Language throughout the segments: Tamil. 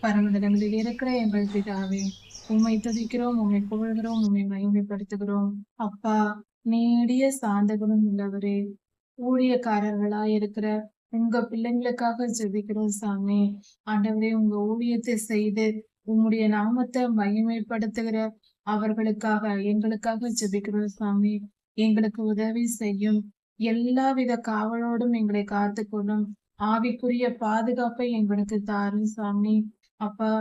பரமண்டலங்களில் இருக்கிற எங்கள் பிதாவே, உம்மை துதிக்கிறோம், உம்மை புகழ்கிறோம், உம்மை மகிமைப்படுத்துகிறோம். அப்பா, நீடிய சாந்த குணம் உள்ளவரே, ஊழியக்காரர்களா இருக்கிற உங்க பிள்ளைங்களுக்காக ஜெபிக்கிறோம் சாமி. ஆண்டவரே, உங்க ஊழியத்தை செய்து உம்முடைய நாமத்தை மகிமைப்படுத்துகிற அவர்களுக்காக எங்களுக்காக ஜெபிக்கிறோம் சாமி. எங்களுக்கு உதவி செய்யும். எல்லாவித காவலோடும் எங்களை காத்துக்கொள்ளும். ஆவிக்குரிய பாதுகாப்பை எங்களுக்கு தாரும் சாமி. அப்பா,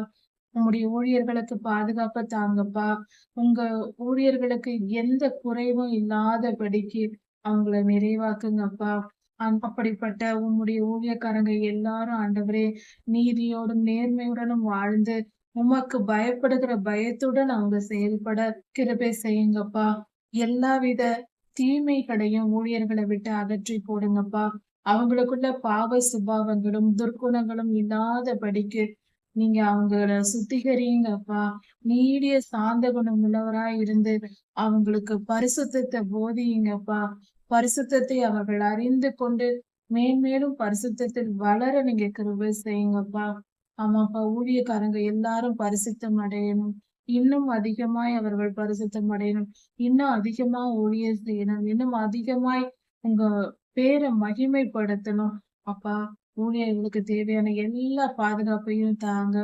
உம்முடைய ஊழியர்களுக்கு பாதுகாப்ப தாங்கப்பா. உங்க ஊழியர்களுக்கு எந்த குறைவும் இல்லாதபடிக்கு அவங்கள நிறைவாக்குங்கப்பா. அப்படிப்பட்ட உம்முடைய ஊழியக்காரங்க எல்லாரும் ஆண்டவரே, நீதியோடும் நேர்மையுடனும் வாழ்ந்து உமக்கு பயப்படுகிற பயத்துடன் அவங்க செயல்பட கிருபை செய்யுங்கப்பா. எல்லாவித தீமைகளையும் ஊழியர்களை விட்டு அகற்றி போடுங்கப்பா. அவங்களுக்குள்ள பாவ சுபாவங்களும் துர்க்குணங்களும் இல்லாதபடிக்கு நீங்க அவங்கள சுத்திகரிங்கப்பா. நீடிய சாந்த குணம் உள்ளவராய் இருந்து அவங்களுக்கு பரிசுத்தத்தை போதியுங்கப்பா. பரிசுத்தத்தை அவர்கள் அறிந்து கொண்டு மேன்மேலும் பரிசுத்தத்தில் வளர நீங்க கிருபை செய்யுங்கப்பா. ஆமாப்பா, ஊழியக்காரங்க எல்லாரும் பரிசுத்தம் அடையணும். இன்னும் அதிகமாய் அவர்கள் பரிசுத்தம் அடையணும். இன்னும் அதிகமா ஊழியம் செய்யணும். இன்னும் அதிகமாய் உங்க பேரை மகிமைப்படுத்தணும். அப்பா, ஊழியர்களுக்கு தேவையான எல்லா பாதுகாப்பையும் தாங்க.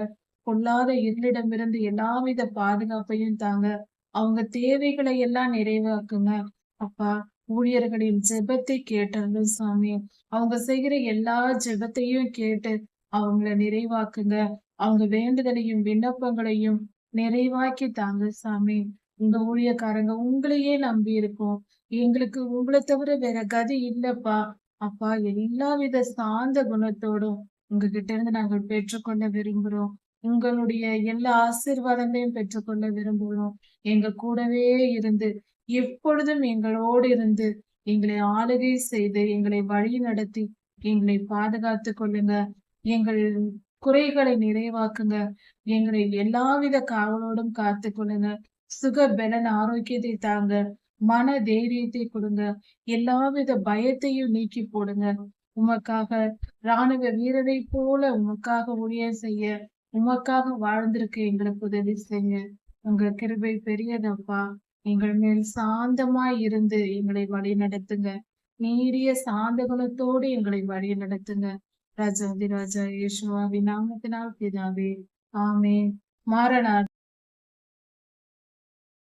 பொல்லாத இருளிடமிருந்து எல்லாவித பாதுகாப்பையும் தாங்க. அவங்க தேவைகளை எல்லாம் நிறைவாக்குங்க. அப்பா, ஊழியர்களின் ஜெபத்தை கேட்டருளும் சாமி. அவங்க செய்கிற எல்லா ஜெபத்தையும் கேட்டு அவங்கள நிறைவாக்குங்க. அவங்க வேண்டுதலையும் விண்ணப்பங்களையும் நிறைவாக்கி தாங்க சாமி. இந்த ஊழியக்காரங்க உங்களையே நம்பி இருக்கோம். எங்களுக்கு உங்களை தவிர வேற கதி இல்லப்பா. அப்பா, எல்லாவித சாந்த குணத்தோடும் உங்ககிட்ட இருந்து நாங்கள் பெற்றுக்கொள்ள விரும்புறோம். உங்களுடைய எல்லா ஆசீர்வாதங்களையும் பெற்றுக்கொள்ள விரும்புகிறோம். எங்க கூடவே இருந்து எப்பொழுதும் எங்களோடு இருந்து எங்களை ஆளுகை செய்து எங்களை வழி நடத்தி எங்களை பாதுகாத்துக் கொள்ளுங்க. எங்கள் குறைகளை நிறைவாக்குங்க. எங்களை எல்லாவித காவலோடும் காத்துக் கொள்ளுங்க. சுக பலன் ஆரோக்கியத்தை தாங்க. மன தைரியத்தை கொடுங்க. எல்லாவித பயத்தையும் நீக்கி போடுங்க. உமக்காக ராணுவ வீரரை போல உமக்காக ஊழியம் செய்ய, உமக்காக வாழ்ந்திருக்க எங்களுக்கு உதவி செய்யுங்க. உங்க கிருபை பெரியதப்பா. எங்கள் மேல் சாந்தமாய் இருந்து எங்களை வழி நடத்துங்க. நீடிய சாந்த குணத்தோடு எங்களை வழி நடத்துங்க. ராஜாதிராஜா இயேசுவாவின் நாமத்தினால் பிதாவே, ஆமென். மாறனா